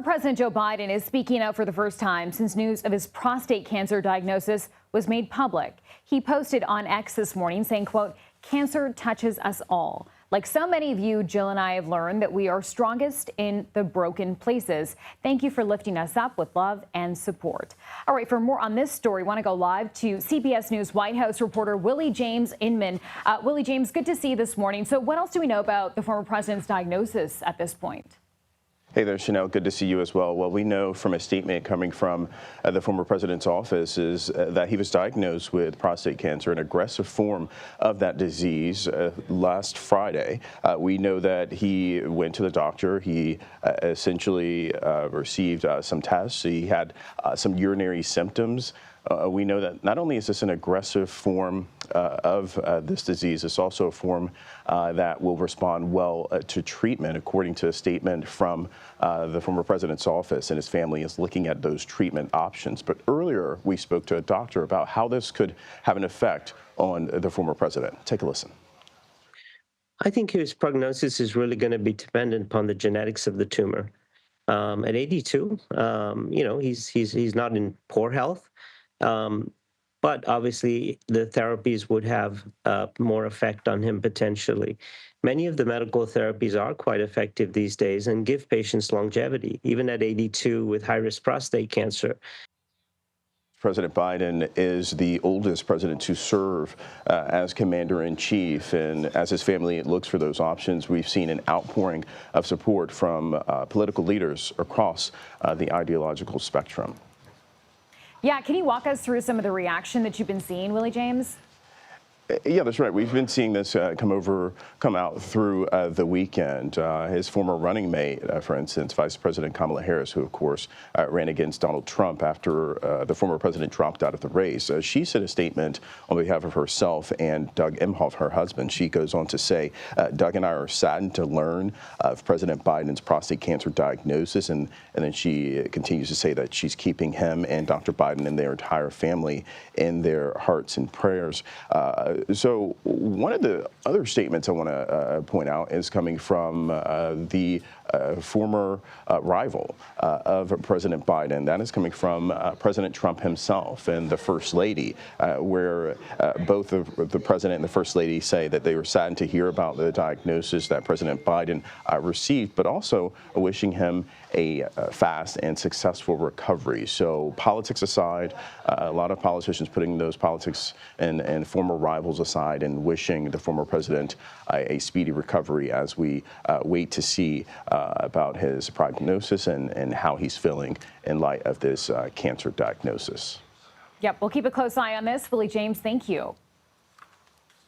President Joe Biden is speaking out for the first time since news of his prostate cancer diagnosis was made public. He posted on X this morning saying, quote, "Cancer touches us all. Like so many of you, Jill and I have learned that we are strongest in the broken places. Thank you for lifting us up with love and support." All right, for more on this story, want to go live to CBS News White House reporter Willie James Inman. Willie James, good to see you this morning. So what else do we know about the former president's diagnosis at this point? Hey there, Chanel. Good to see you as well. Well, we know from a statement coming from the former president's office is that he was diagnosed with prostate cancer, an aggressive form of that disease, last Friday. We know that he went to the doctor. He essentially received some tests. He had some urinary symptoms. We know that not only is this an aggressive form of this disease, it's also a form that will respond well to treatment, according to a statement from the former president's office, and his family is looking at those treatment options. But earlier, we spoke to a doctor about how this could have an effect on the former president. Take a listen. I think his prognosis is really going to be dependent upon the genetics of the tumor. At 82, he's not in poor health. But obviously, the therapies would have more effect on him potentially. Many of the medical therapies are quite effective these days and give patients longevity, even at 82 with high-risk prostate cancer. President Biden is the oldest president to serve as commander-in-chief, and as his family looks for those options, we've seen an outpouring of support from political leaders across the ideological spectrum. Yeah, can you walk us through some of the reaction that you've been seeing, Willie James? Yeah, that's right. We've been seeing this come out through the weekend. His former running mate, for instance, Vice President Kamala Harris, who, of course, ran against Donald Trump after the former president dropped out of the race. She sent a statement on behalf of herself and Doug Emhoff, her husband. She goes on to say, Doug and I are saddened to learn of President Biden's prostate cancer diagnosis. And then she continues to say that she's keeping him and Dr. Biden and their entire family in their hearts and prayers. So one of the other statements I want to point out is coming from the former rival of President Biden. That is coming from President Trump himself and the First Lady, where both the President and the First Lady say that they were saddened to hear about the diagnosis that President Biden received, but also wishing him a fast and successful recovery. So politics aside, a lot of politicians putting those politics and former rivals aside and wishing the former president a speedy recovery as we wait to see about his prognosis and how he's feeling in light of this cancer diagnosis. Yep, we'll keep a close eye on this. Willie James, thank you.